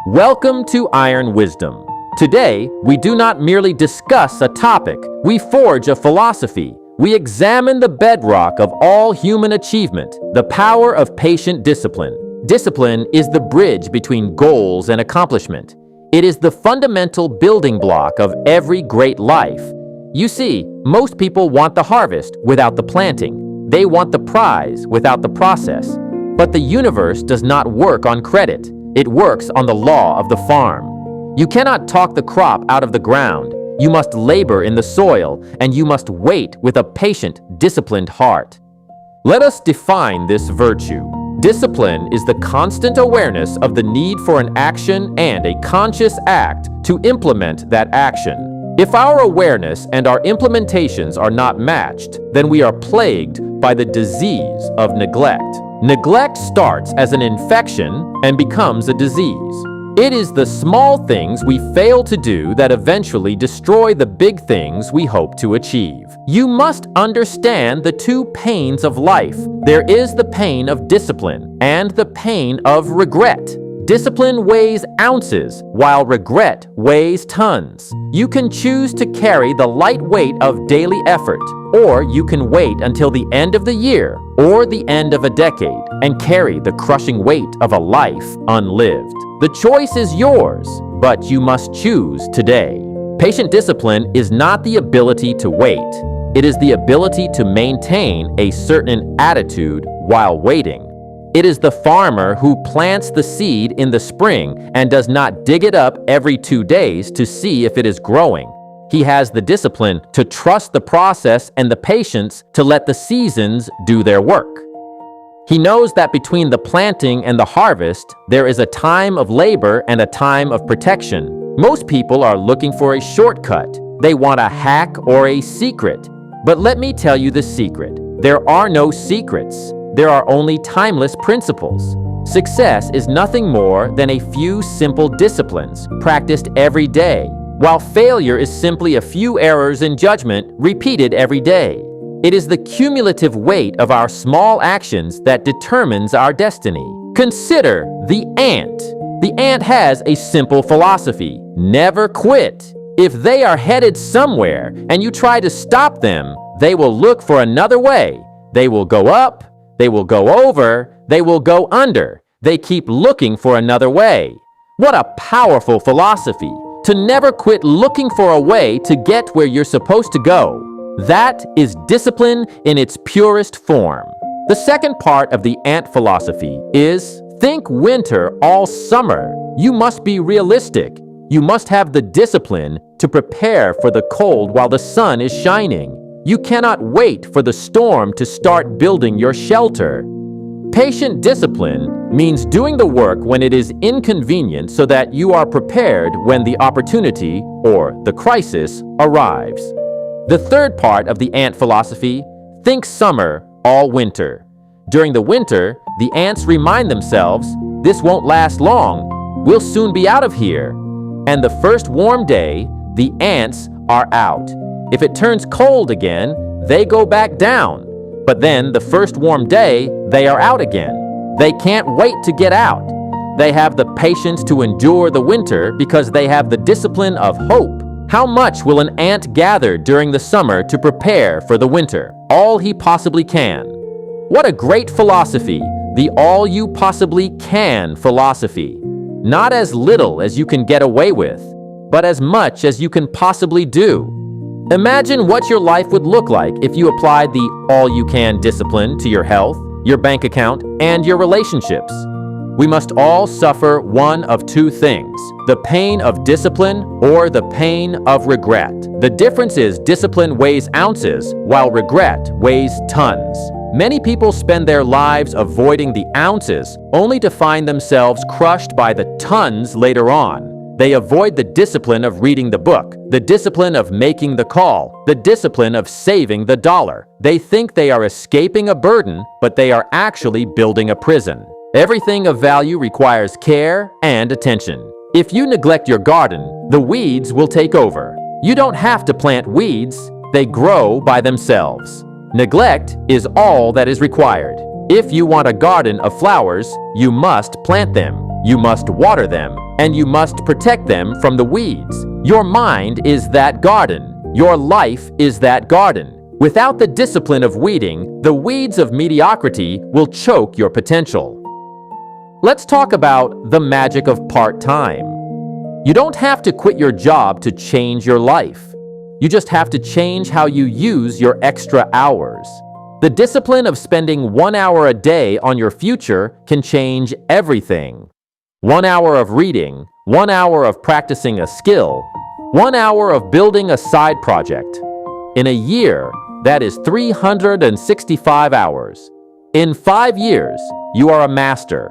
Welcome to Iron Wisdom. Today, we do not merely discuss a topic, we forge a philosophy. We examine the bedrock of all human achievement, the power of patient discipline. Discipline is the bridge between goals and accomplishment. It is the fundamental building block of every great life. You see, most people want the harvest without the planting. They want the prize without the process. But the universe does not work on credit. It works on the law of the farm. You cannot talk the crop out of the ground. You must labor in the soil, and you must wait with a patient, disciplined heart. Let us define this virtue. Discipline is the constant awareness of the need for an action and a conscious act to implement that action. If our awareness and our implementations are not matched, then we are plagued by the disease of neglect. Neglect starts as an infection and becomes a disease. It is the small things we fail to do that eventually destroy the big things we hope to achieve. You must understand the two pains of life. There is the pain of discipline and the pain of regret. Discipline weighs ounces, while regret weighs tons. You can choose to carry the light weight of daily effort, or you can wait until the end of the year or the end of a decade and carry the crushing weight of a life unlived. The choice is yours, but you must choose today. Patient discipline is not the ability to wait. It is the ability to maintain a certain attitude while waiting. It is the farmer who plants the seed in the spring and does not dig it up every 2 days to see if it is growing. He has the discipline to trust the process and the patience to let the seasons do their work. He knows that between the planting and the harvest, there is a time of labor and a time of protection. Most people are looking for a shortcut. They want a hack or a secret. But let me tell you the secret. There are no secrets. There are only timeless principles. Success is nothing more than a few simple disciplines practiced every day, while failure is simply a few errors in judgment repeated every day. It is the cumulative weight of our small actions that determines our destiny. Consider the ant. The ant has a simple philosophy: never quit. If they are headed somewhere and you try to stop them, they will look for another way. They will go up, they will go over, they will go under. They keep looking for another way. What a powerful philosophy, to never quit looking for a way to get where you're supposed to go. That is discipline in its purest form. The second part of the ant philosophy is think winter all summer. You must be realistic. You must have the discipline to prepare for the cold while the sun is shining. You cannot wait for the storm to start building your shelter. Patient discipline means doing the work when it is inconvenient so that you are prepared when the opportunity or the crisis arrives. The third part of the ant philosophy, think summer all winter. During the winter, the ants remind themselves, this won't last long. We'll soon be out of here. And the first warm day, the ants are out. If it turns cold again, they go back down. But then the first warm day, they are out again. They can't wait to get out. They have the patience to endure the winter because they have the discipline of hope. How much will an ant gather during the summer to prepare for the winter? All he possibly can. What a great philosophy, the all you possibly can philosophy. Not as little as you can get away with, but as much as you can possibly do. Imagine what your life would look like if you applied the all-you-can discipline to your health, your bank account, and your relationships. We must all suffer one of two things: the pain of discipline or the pain of regret. The difference is discipline weighs ounces, while regret weighs tons. Many people spend their lives avoiding the ounces, only to find themselves crushed by the tons later on. They avoid the discipline of reading the book, the discipline of making the call, the discipline of saving the dollar. They think they are escaping a burden, but they are actually building a prison. Everything of value requires care and attention. If you neglect your garden, the weeds will take over. You don't have to plant weeds, they grow by themselves. Neglect is all that is required. If you want a garden of flowers, you must plant them, you must water them, and you must protect them from the weeds. Your mind is that garden. Your life is that garden. Without the discipline of weeding, the weeds of mediocrity will choke your potential. Let's talk about the magic of part-time. You don't have to quit your job to change your life. You just have to change how you use your extra hours. The discipline of spending 1 hour a day on your future can change everything. 1 hour of reading, 1 hour of practicing a skill, 1 hour of building a side project. In a year, that is 365 hours. In 5 years, you are a master.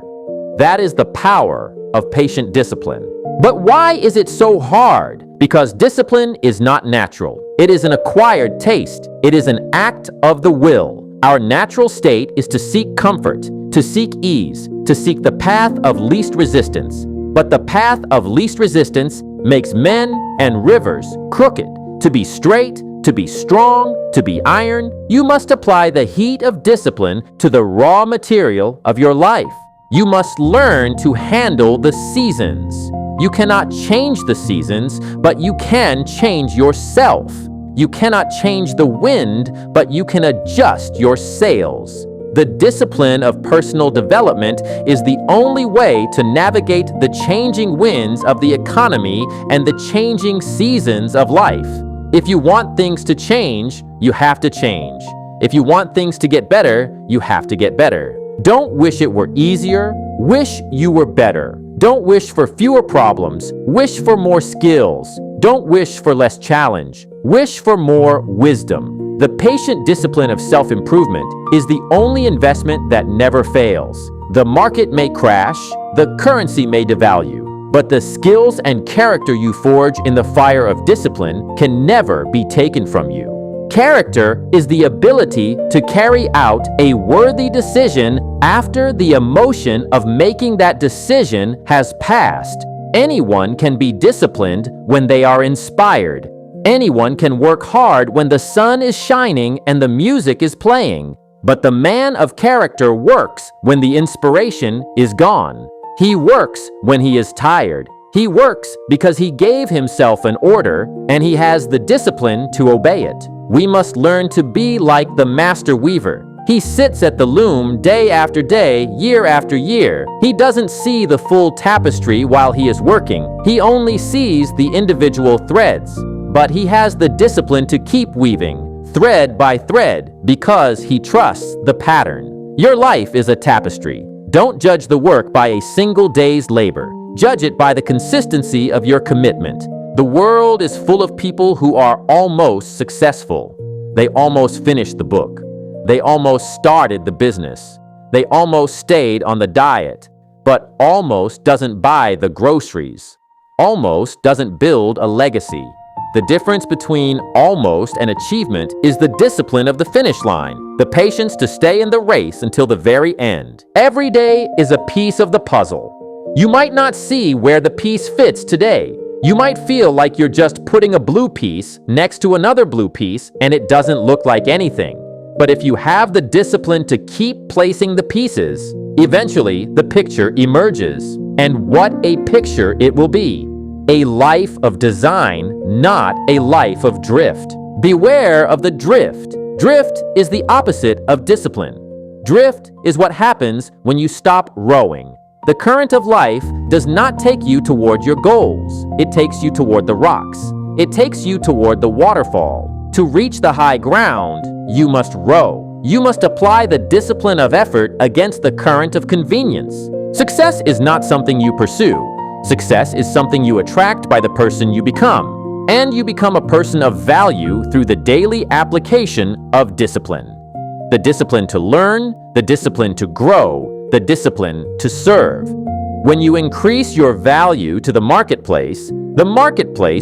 That is the power of patient discipline. But why is it so hard? Because discipline is not natural. It is an acquired taste. It is an act of the will. Our natural state is to seek comfort, to seek ease, to seek the path of least resistance. But the path of least resistance makes men and rivers crooked. To be straight, to be strong, to be iron, you must apply the heat of discipline to the raw material of your life. You must learn to handle the seasons. You cannot change the seasons, but you can change yourself. You cannot change the wind, but you can adjust your sails. The discipline of personal development is the only way to navigate the changing winds of the economy and the changing seasons of life. If you want things to change, you have to change. If you want things to get better, you have to get better. Don't wish it were easier, wish you were better. Don't wish for fewer problems, wish for more skills. Don't wish for less challenge, wish for more wisdom. The patient discipline of self-improvement is the only investment that never fails. The market may crash, the currency may devalue, but the skills and character you forge in the fire of discipline can never be taken from you. Character is the ability to carry out a worthy decision after the emotion of making that decision has passed. Anyone can be disciplined when they are inspired. Anyone can work hard when the sun is shining and the music is playing. But the man of character works when the inspiration is gone. He works when he is tired. He works because he gave himself an order and he has the discipline to obey it. We must learn to be like the master weaver. He sits at the loom day after day, year after year. He doesn't see the full tapestry while he is working. He only sees the individual threads. But he has the discipline to keep weaving, thread by thread, because he trusts the pattern. Your life is a tapestry. Don't judge the work by a single day's labor. Judge it by the consistency of your commitment. The world is full of people who are almost successful. They almost finished the book. They almost started the business. They almost stayed on the diet, but almost doesn't buy the groceries. Almost doesn't build a legacy. The difference between almost and achievement is the discipline of the finish line, the patience to stay in the race until the very end. Every day is a piece of the puzzle. You might not see where the piece fits today. You might feel like you're just putting a blue piece next to another blue piece and it doesn't look like anything. But if you have the discipline to keep placing the pieces, eventually the picture emerges. And what a picture it will be. A life of design, not a life of drift. Beware of the drift. Drift is the opposite of discipline. Drift is what happens when you stop rowing. The current of life does not take you toward your goals. It takes you toward the rocks. It takes you toward the waterfall. To reach the high ground, you must row. You must apply the discipline of effort against the current of convenience. Success is not something you pursue. Success is something you attract by the person you become. And you become a person of value through the daily application of discipline. The discipline to learn, the discipline to grow, the discipline to serve. When you increase your value to the marketplace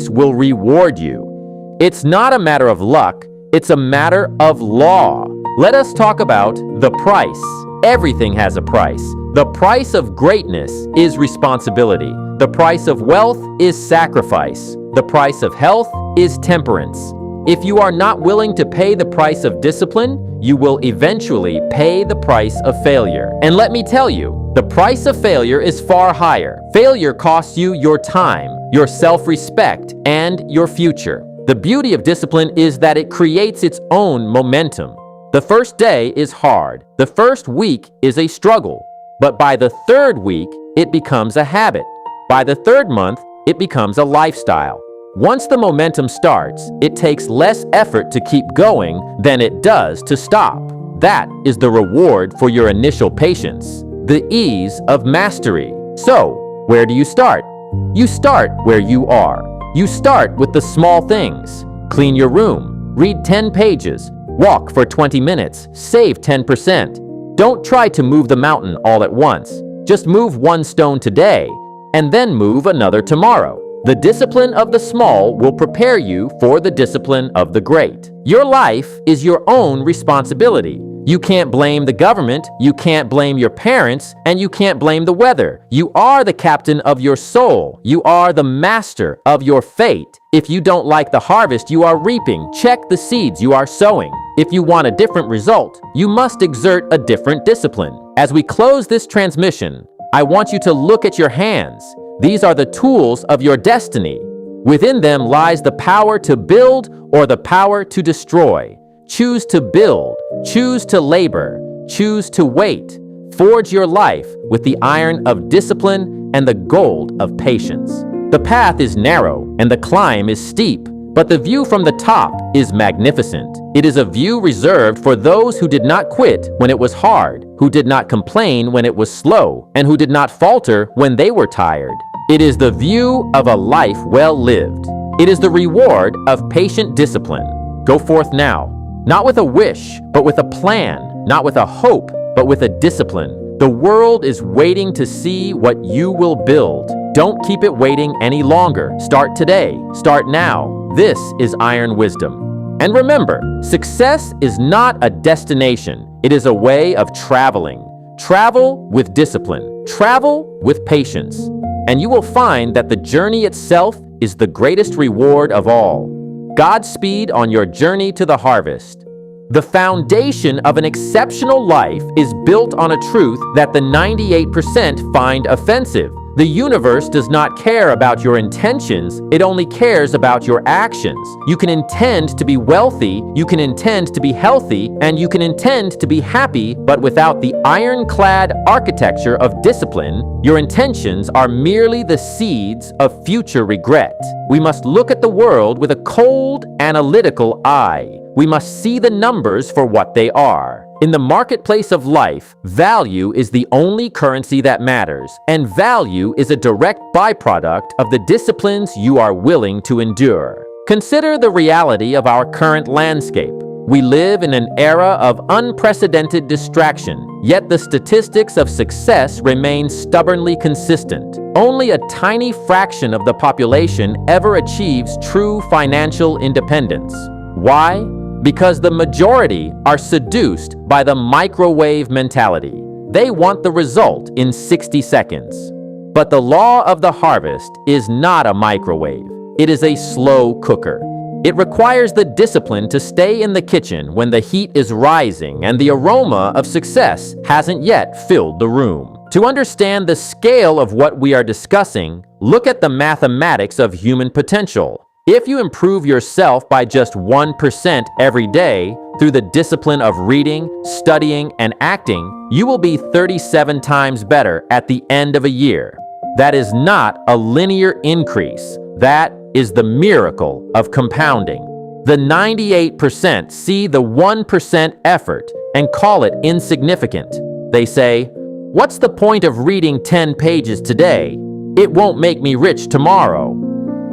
will reward you. It's not a matter of luck, it's a matter of law. Let us talk about the price. Everything has a price. The price of greatness is responsibility. The price of wealth is sacrifice. The price of health is temperance. If you are not willing to pay the price of discipline, you will eventually pay the price of failure. And let me tell you, The price of failure is far higher. Failure costs you your time, your self-respect, and your future. The beauty of discipline is that it creates its own momentum. The first day is hard. The first week is a struggle. But by the third week, it becomes a habit. By the third month, it becomes a lifestyle. Once the momentum starts, it takes less effort to keep going than it does to stop. That is the reward for your initial patience, the ease of mastery. So, where do you start? You start where you are. You start with the small things. Clean your room, read 10 pages, walk for 20 minutes, save 10%. Don't try to move the mountain all at once. Just move one stone today, and then move another tomorrow. The discipline of the small will prepare you for the discipline of the great. Your life is your own responsibility. You can't blame the government, you can't blame your parents, and you can't blame the weather. You are the captain of your soul. You are the master of your fate. If you don't like the harvest you are reaping, check the seeds you are sowing. If you want a different result, you must exert a different discipline. As we close this transmission, I want you to look at your hands. These are the tools of your destiny. Within them lies the power to build or the power to destroy. Choose to build, choose to labor, choose to wait. Forge your life with the iron of discipline and the gold of patience. The path is narrow and the climb is steep, but the view from the top is magnificent. It is a view reserved for those who did not quit when it was hard, who did not complain when it was slow, and who did not falter when they were tired. It is the view of a life well lived. It is the reward of patient discipline. Go forth now, not with a wish, but with a plan, not with a hope, but with a discipline. The world is waiting to see what you will build. Don't keep it waiting any longer. Start today. Start now. This is Iron Wisdom. And remember, success is not a destination. It is a way of traveling. Travel with discipline. Travel with patience. And you will find that the journey itself is the greatest reward of all. Godspeed on your journey to the harvest. The foundation of an exceptional life is built on a truth that the 98% find offensive. The universe does not care about your intentions, it only cares about your actions. You can intend to be wealthy, you can intend to be healthy, and you can intend to be happy, but without the ironclad architecture of discipline, your intentions are merely the seeds of future regret. We must look at the world with a cold, analytical eye. We must see the numbers for what they are. In the marketplace of life, value is the only currency that matters, and value is a direct byproduct of the disciplines you are willing to endure. Consider the reality of our current landscape. We live in an era of unprecedented distraction, yet the statistics of success remain stubbornly consistent. Only a tiny fraction of the population ever achieves true financial independence. Why? Because the majority are seduced by the microwave mentality. They want the result in 60 seconds. But the law of the harvest is not a microwave. It is a slow cooker. It requires the discipline to stay in the kitchen when the heat is rising and the aroma of success hasn't yet filled the room. To understand the scale of what we are discussing, look at the mathematics of human potential. If you improve yourself by just 1% every day through the discipline of reading, studying, and acting, you will be 37 times better at the end of a year. That is not a linear increase. That is the miracle of compounding. The 98% see the 1% effort and call it insignificant. They say, "What's the point of reading 10 pages today? It won't make me rich tomorrow."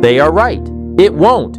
They are right. It won't.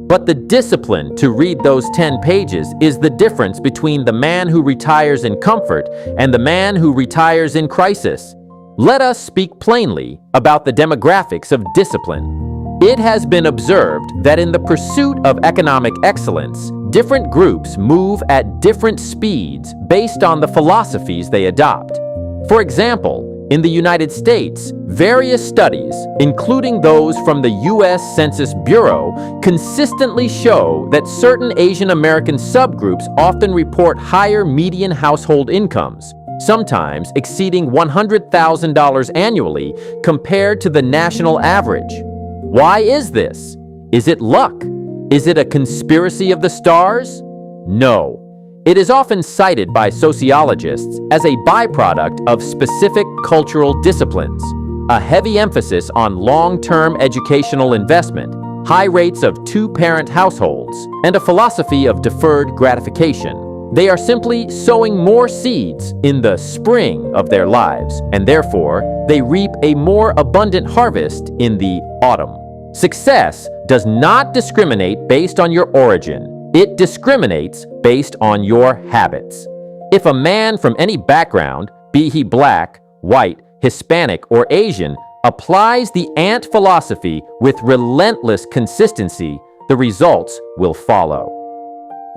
But the discipline to read those 10 pages is the difference between the man who retires in comfort and the man who retires in crisis. Let us speak plainly about the demographics of discipline. It has been observed that in the pursuit of economic excellence, different groups move at different speeds based on the philosophies they adopt. For example, in the United States, various studies, including those from the U.S. Census Bureau, consistently show that certain Asian American subgroups often report higher median household incomes, sometimes exceeding $100,000 annually compared to the national average. Why is this? Is it luck? Is it a conspiracy of the stars? No. It is often cited by sociologists as a byproduct of specific cultural disciplines, a heavy emphasis on long-term educational investment, high rates of two-parent households, and a philosophy of deferred gratification. They are simply sowing more seeds in the spring of their lives, and therefore, they reap a more abundant harvest in the autumn. Success does not discriminate based on your origin. It discriminates based on your habits. If a man from any background, be he black, white, Hispanic, or Asian, applies the ant philosophy with relentless consistency, the results will follow.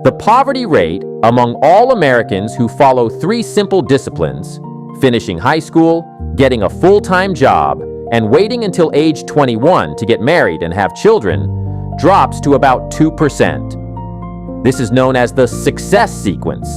The poverty rate among all Americans who follow 3 simple disciplines, finishing high school, getting a full-time job, and waiting until age 21 to get married and have children, drops to about 2%. This is known as the success sequence.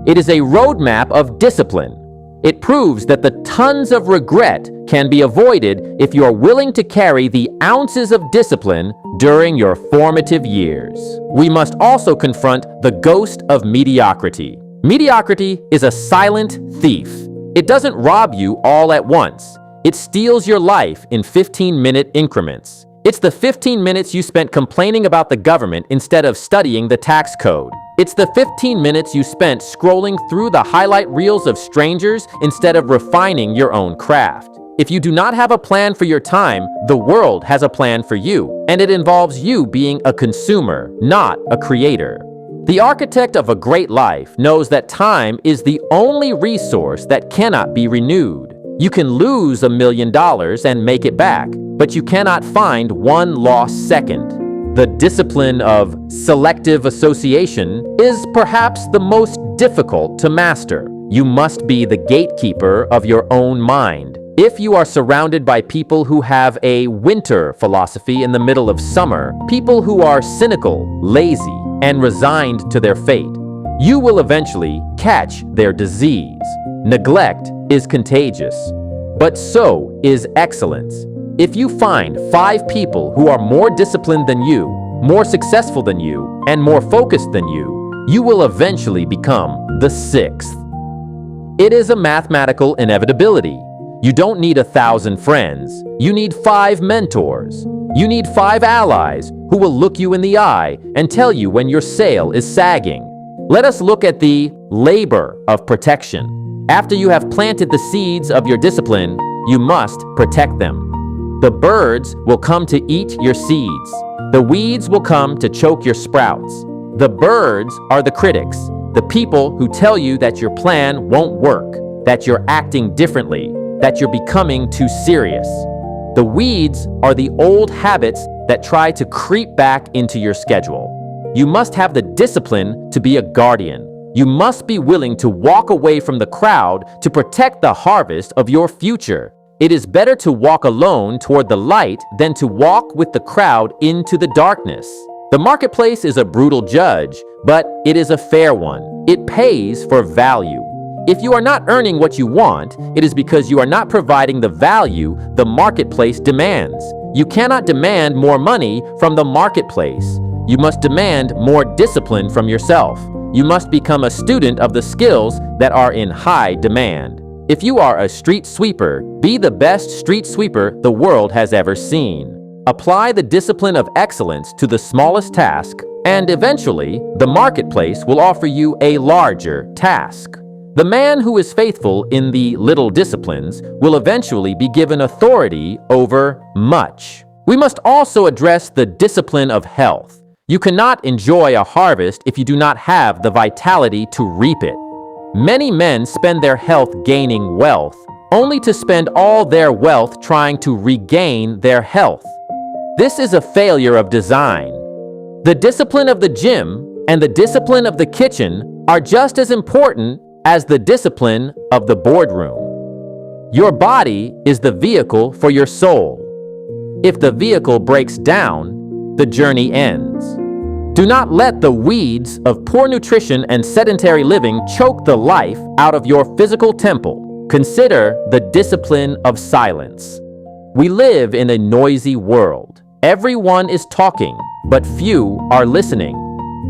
It is a roadmap of discipline. It proves that the tons of regret can be avoided if you are willing to carry the ounces of discipline during your formative years. We must also confront the ghost of mediocrity. Mediocrity is a silent thief. It doesn't rob you all at once. It steals your life in 15-minute increments. It's the 15 minutes you spent complaining about the government instead of studying the tax code. It's the 15 minutes you spent scrolling through the highlight reels of strangers instead of refining your own craft. If you do not have a plan for your time, the world has a plan for you, and it involves you being a consumer, not a creator. The architect of a great life knows that time is the only resource that cannot be renewed. You can lose $1 million and make it back, but you cannot find one lost second. The discipline of selective association is perhaps the most difficult to master. You must be the gatekeeper of your own mind. If you are surrounded by people who have a winter philosophy in the middle of summer, people who are cynical, lazy, and resigned to their fate, you will eventually catch their disease. Neglect is contagious, but so is excellence. If you find 5 people who are more disciplined than you, more successful than you, and more focused than you, you will eventually become the 6th. It is a mathematical inevitability. You don't need 1,000 friends. You need 5 mentors. You need 5 allies who will look you in the eye and tell you when your sail is sagging. Let us look at the labor of protection. After you have planted the seeds of your discipline, you must protect them. The birds will come to eat your seeds. The weeds will come to choke your sprouts. The birds are the critics, the people who tell you that your plan won't work, that you're acting differently, that you're becoming too serious. The weeds are the old habits that try to creep back into your schedule. You must have the discipline to be a guardian. You must be willing to walk away from the crowd to protect the harvest of your future. It is better to walk alone toward the light than to walk with the crowd into the darkness. The marketplace is a brutal judge, but it is a fair one. It pays for value. If you are not earning what you want, it is because you are not providing the value the marketplace demands. You cannot demand more money from the marketplace. You must demand more discipline from yourself. You must become a student of the skills that are in high demand. If you are a street sweeper, be the best street sweeper the world has ever seen. Apply the discipline of excellence to the smallest task, and eventually, the marketplace will offer you a larger task. The man who is faithful in the little disciplines will eventually be given authority over much. We must also address the discipline of health. You cannot enjoy a harvest if you do not have the vitality to reap it. Many men spend their health gaining wealth, only to spend all their wealth trying to regain their health. This is a failure of design. The discipline of the gym and the discipline of the kitchen are just as important as the discipline of the boardroom. Your body is the vehicle for your soul. If the vehicle breaks down, the journey ends. Do not let the weeds of poor nutrition and sedentary living choke the life out of your physical temple. Consider the discipline of silence. We live in a noisy world. Everyone is talking, but few are listening.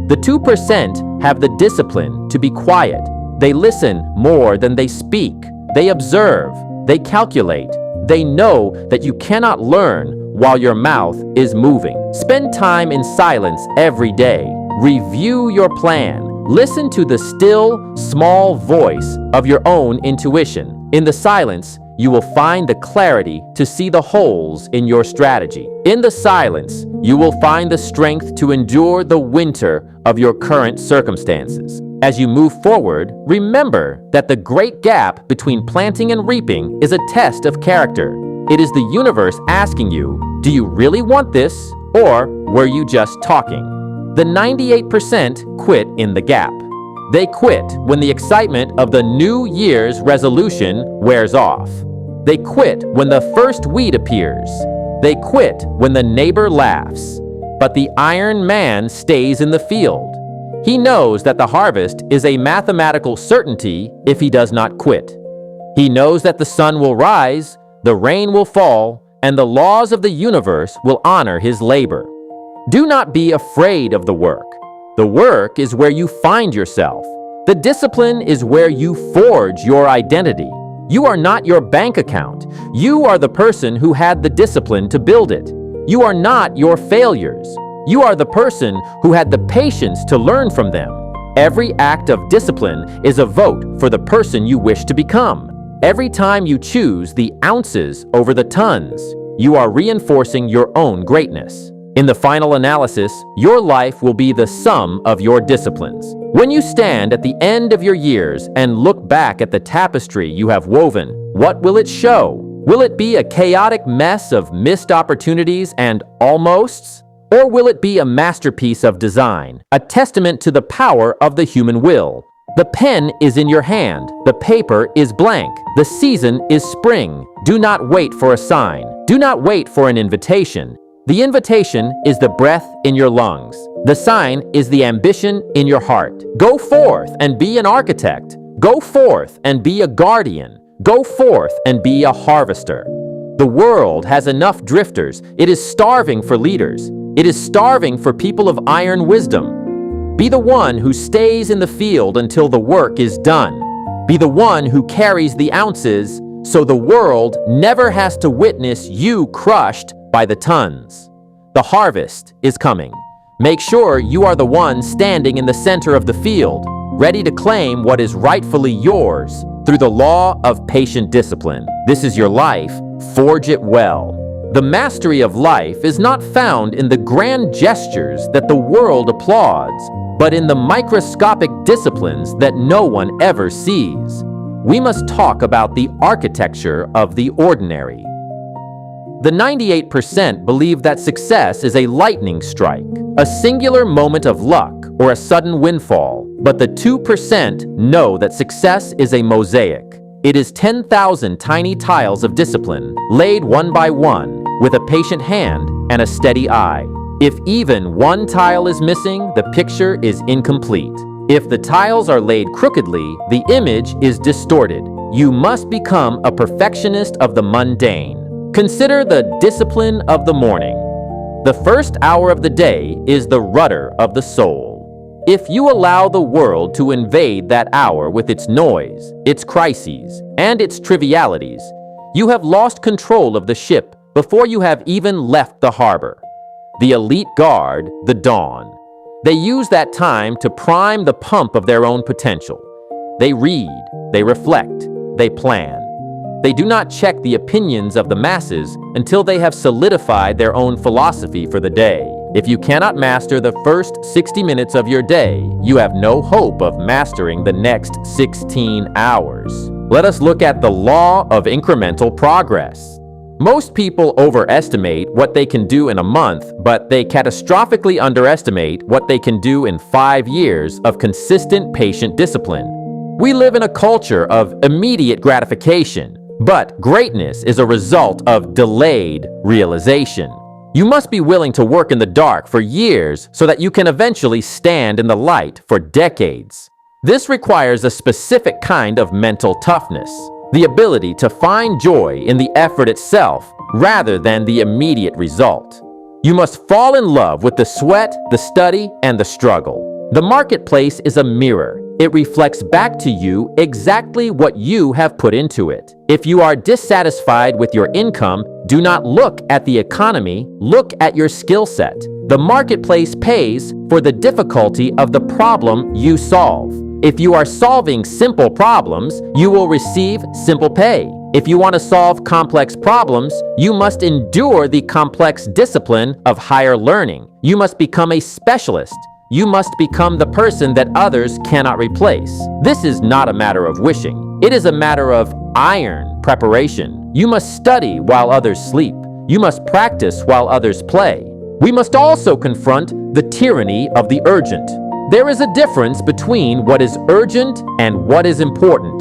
The 2% have the discipline to be quiet. They listen more than they speak. They observe. They calculate. They know that you cannot learn while your mouth is moving. Spend time in silence every day. Review your plan. Listen to the still, small voice of your own intuition. In the silence, you will find the clarity to see the holes in your strategy. In the silence, you will find the strength to endure the winter of your current circumstances. As you move forward, remember that the great gap between planting and reaping is a test of character. It is the universe asking you, do you really want this, or were you just talking? The 98% quit in the gap. They quit when the excitement of the New Year's resolution wears off. They quit when the first weed appears. They quit when the neighbor laughs. But the Iron Man stays in the field. He knows that the harvest is a mathematical certainty if he does not quit. He knows that the sun will rise, the rain will fall, and the laws of the universe will honor his labor. Do not be afraid of the work. The work is where you find yourself. The discipline is where you forge your identity. You are not your bank account. You are the person who had the discipline to build it. You are not your failures. You are the person who had the patience to learn from them. Every act of discipline is a vote for the person you wish to become. Every time you choose the ounces over the tons, you are reinforcing your own greatness. In the final analysis, your life will be the sum of your disciplines. When you stand at the end of your years and look back at the tapestry you have woven, what will it show? Will it be a chaotic mess of missed opportunities and almosts? Or will it be a masterpiece of design, a testament to the power of the human will? The pen is in your hand. The paper is blank. The season is spring. Do not wait for a sign. Do not wait for an invitation. The invitation is the breath in your lungs. The sign is the ambition in your heart. Go forth and be an architect. Go forth and be a guardian. Go forth and be a harvester. The world has enough drifters. It is starving for leaders. It is starving for people of iron wisdom. Be the one who stays in the field until the work is done. Be the one who carries the ounces so the world never has to witness you crushed by the tons. The harvest is coming. Make sure you are the one standing in the center of the field, ready to claim what is rightfully yours through the law of patient discipline. This is your life. Forge it well. The mastery of life is not found in the grand gestures that the world applauds, but in the microscopic disciplines that no one ever sees. We must talk about the architecture of the ordinary. The 98% believe that success is a lightning strike, a singular moment of luck, or a sudden windfall. But the 2% know that success is a mosaic. It is 10,000 tiny tiles of discipline, laid one by one, with a patient hand and a steady eye. If even one tile is missing, the picture is incomplete. If the tiles are laid crookedly, the image is distorted. You must become a perfectionist of the mundane. Consider the discipline of the morning. The first hour of the day is the rudder of the soul. If you allow the world to invade that hour with its noise, its crises, and its trivialities, you have lost control of the ship before you have even left the harbor. The elite guard the dawn. They use that time to prime the pump of their own potential. They read, they reflect, they plan. They do not check the opinions of the masses until they have solidified their own philosophy for the day. If you cannot master the first 60 minutes of your day, you have no hope of mastering the next 16 hours. Let us look at the law of incremental progress. Most people overestimate what they can do in a month, but they catastrophically underestimate what they can do in 5 years of consistent patient discipline. We live in a culture of immediate gratification, but greatness is a result of delayed realization. You must be willing to work in the dark for years so that you can eventually stand in the light for decades. This requires a specific kind of mental toughness, the ability to find joy in the effort itself rather than the immediate result. You must fall in love with the sweat, the study, and the struggle. The marketplace is a mirror. It reflects back to you exactly what you have put into it. If you are dissatisfied with your income, do not look at the economy, look at your skill set. The marketplace pays for the difficulty of the problem you solve. If you are solving simple problems, you will receive simple pay. If you want to solve complex problems, you must endure the complex discipline of higher learning. You must become a specialist. You must become the person that others cannot replace. This is not a matter of wishing. It is a matter of iron preparation. You must study while others sleep. You must practice while others play. We must also confront the tyranny of the urgent. There is a difference between what is urgent and what is important.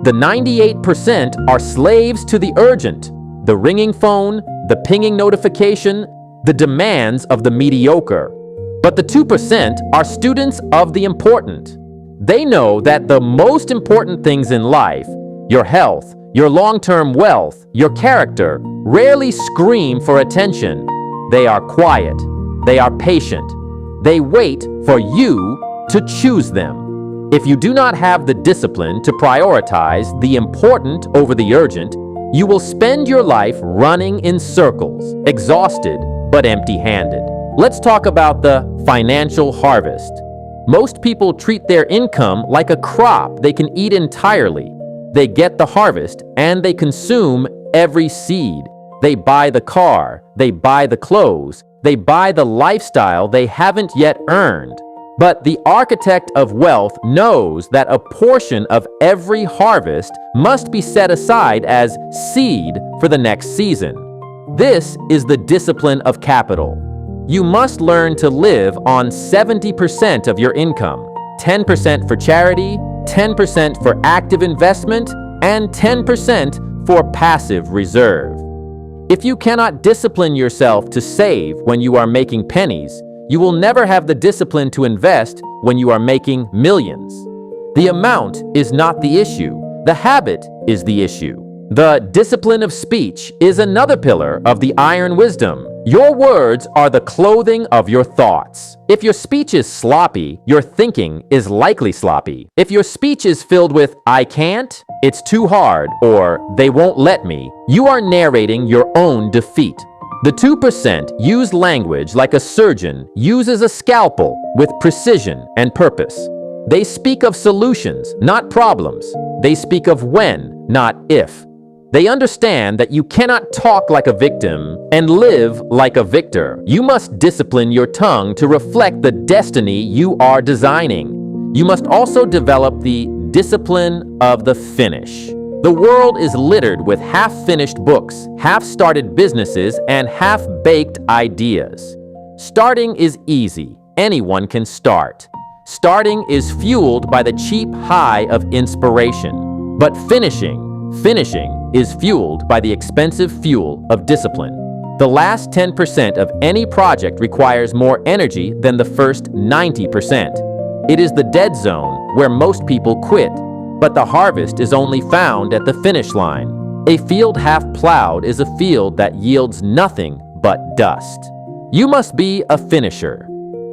The 98% are slaves to the urgent, the ringing phone, the pinging notification, the demands of the mediocre. But the 2% are students of the important. They know that the most important things in life, your health, your long-term wealth, your character, rarely scream for attention. They are quiet. They are patient. They wait for you to choose them. If you do not have the discipline to prioritize the important over the urgent, you will spend your life running in circles, exhausted but empty-handed. Let's talk about the financial harvest. Most people treat their income like a crop they can eat entirely. They get the harvest and they consume every seed. They buy the car, they buy the clothes, they buy the lifestyle they haven't yet earned. But the architect of wealth knows that a portion of every harvest must be set aside as seed for the next season. This is the discipline of capital. You must learn to live on 70% of your income, 10% for charity, 10% for active investment, and 10% for passive reserve. If you cannot discipline yourself to save when you are making pennies, you will never have the discipline to invest when you are making millions. The amount is not the issue. The habit is the issue. The discipline of speech is another pillar of the iron wisdom. Your words are the clothing of your thoughts. If your speech is sloppy, your thinking is likely sloppy. If your speech is filled with "I can't," "it's too hard," or "they won't let me," you are narrating your own defeat. The 2% use language like a surgeon uses a scalpel with precision and purpose. They speak of solutions, not problems. They speak of when, not if. They understand that you cannot talk like a victim and live like a victor. You must discipline your tongue to reflect the destiny you are designing. You must also develop the discipline of the finish. The world is littered with half-finished books, half-started businesses, and half-baked ideas. Starting is easy. Anyone can start. Starting is fueled by the cheap high of inspiration. But finishing is fueled by the expensive fuel of discipline. The last 10% of any project requires more energy than the first 90%. It is the dead zone where most people quit, but the harvest is only found at the finish line. A field half plowed is a field that yields nothing but dust. You must be a finisher.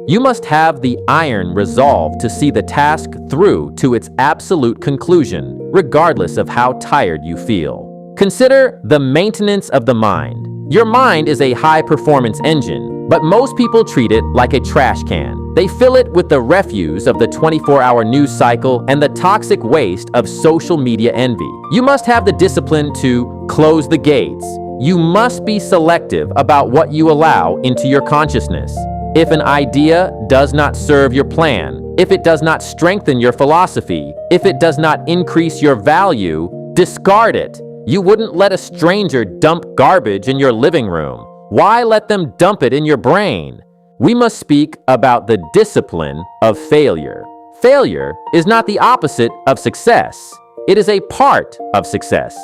You must have the iron resolve to see the task through to its absolute conclusion, regardless of how tired you feel. Consider the maintenance of the mind. Your mind is a high-performance engine, but most people treat it like a trash can. They fill it with the refuse of the 24-hour news cycle and the toxic waste of social media envy. You must have the discipline to close the gates. You must be selective about what you allow into your consciousness. If an idea does not serve your plan, if it does not strengthen your philosophy, if it does not increase your value, discard it. You wouldn't let a stranger dump garbage in your living room. Why let them dump it in your brain? We must speak about the discipline of failure. Failure is not the opposite of success. It is a part of success.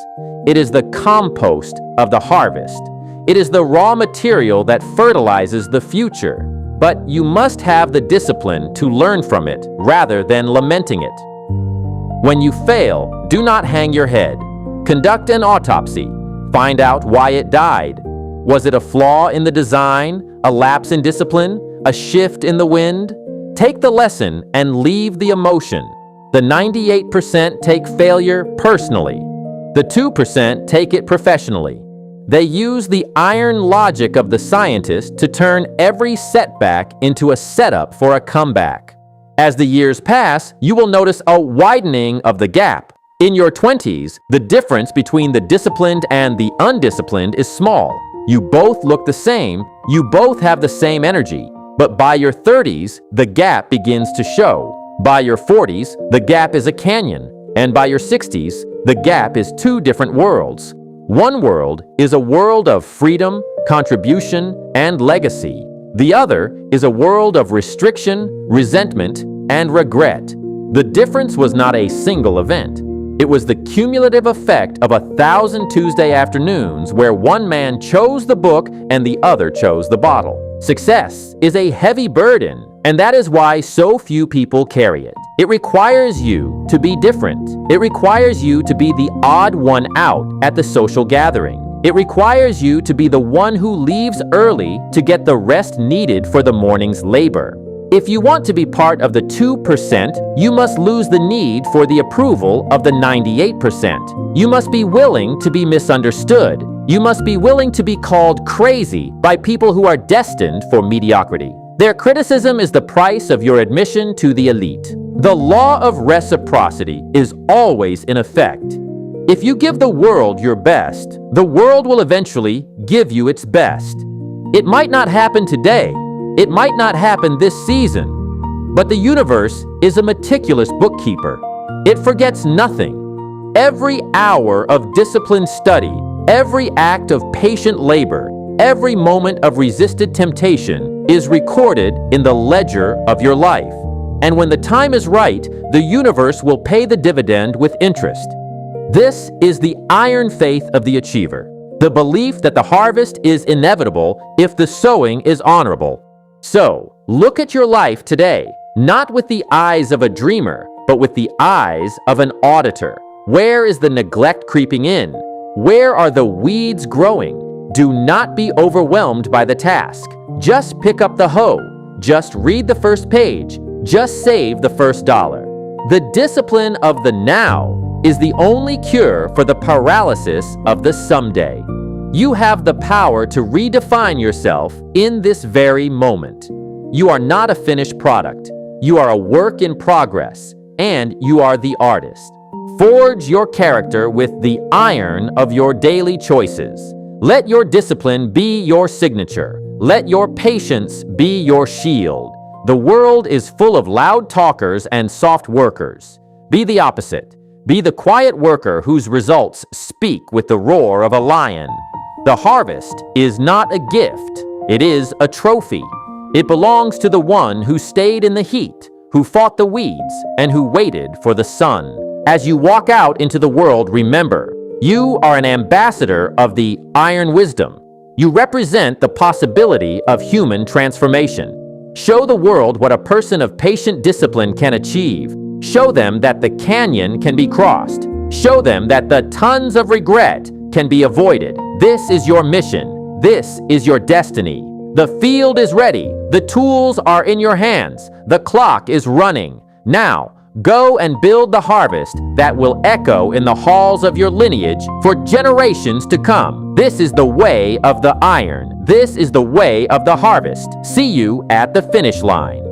It is the compost of the harvest. It is the raw material that fertilizes the future. But you must have the discipline to learn from it rather than lamenting it. When you fail, do not hang your head. Conduct an autopsy. Find out why it died. Was it a flaw in the design, a lapse in discipline, a shift in the wind? Take the lesson and leave the emotion. The 98% take failure personally. The 2% take it professionally. They use the iron logic of the scientist to turn every setback into a setup for a comeback. As the years pass, you will notice a widening of the gap. In your 20s, the difference between the disciplined and the undisciplined is small. You both look the same, you both have the same energy. But by your 30s, the gap begins to show. By your 40s, the gap is a canyon. And by your 60s, the gap is two different worlds. One world is a world of freedom, contribution, and legacy. The other is a world of restriction, resentment, and regret. The difference was not a single event. It was the cumulative effect of 1,000 Tuesday afternoons where one man chose the book and the other chose the bottle. Success is a heavy burden, and that is why so few people carry it. It requires you to be different. It requires you to be the odd one out at the social gathering. It requires you to be the one who leaves early to get the rest needed for the morning's labor. If you want to be part of the 2%, you must lose the need for the approval of the 98%. You must be willing to be misunderstood. You must be willing to be called crazy by people who are destined for mediocrity. Their criticism is the price of your admission to the elite. The law of reciprocity is always in effect. If you give the world your best, the world will eventually give you its best. It might not happen today. It might not happen this season. But the universe is a meticulous bookkeeper. It forgets nothing. Every hour of disciplined study, every act of patient labor, every moment of resisted temptation is recorded in the ledger of your life. And when the time is right, the universe will pay the dividend with interest. This is the iron faith of the achiever, the belief that the harvest is inevitable if the sowing is honorable. So, look at your life today, not with the eyes of a dreamer, but with the eyes of an auditor. Where is the neglect creeping in? Where are the weeds growing? Do not be overwhelmed by the task. Just pick up the hoe. Just read the first page. Just save the first dollar. The discipline of the now is the only cure for the paralysis of the someday. You have the power to redefine yourself in this very moment. You are not a finished product. You are a work in progress, and you are the artist. Forge your character with the iron of your daily choices. Let your discipline be your signature. Let your patience be your shield. The world is full of loud talkers and soft workers. Be the opposite. Be the quiet worker whose results speak with the roar of a lion. The harvest is not a gift. It is a trophy. It belongs to the one who stayed in the heat, who fought the weeds, and who waited for the sun. As you walk out into the world, remember, you are an ambassador of the iron wisdom. You represent the possibility of human transformation. Show the world what a person of patient discipline can achieve. Show them that the canyon can be crossed. Show them that the tons of regret can be avoided. This is your mission. This is your destiny. The field is ready. The tools are in your hands. The clock is running. Now, go and build the harvest that will echo in the halls of your lineage for generations to come. This is the way of the iron. This is the way of the harvest. See you at the finish line.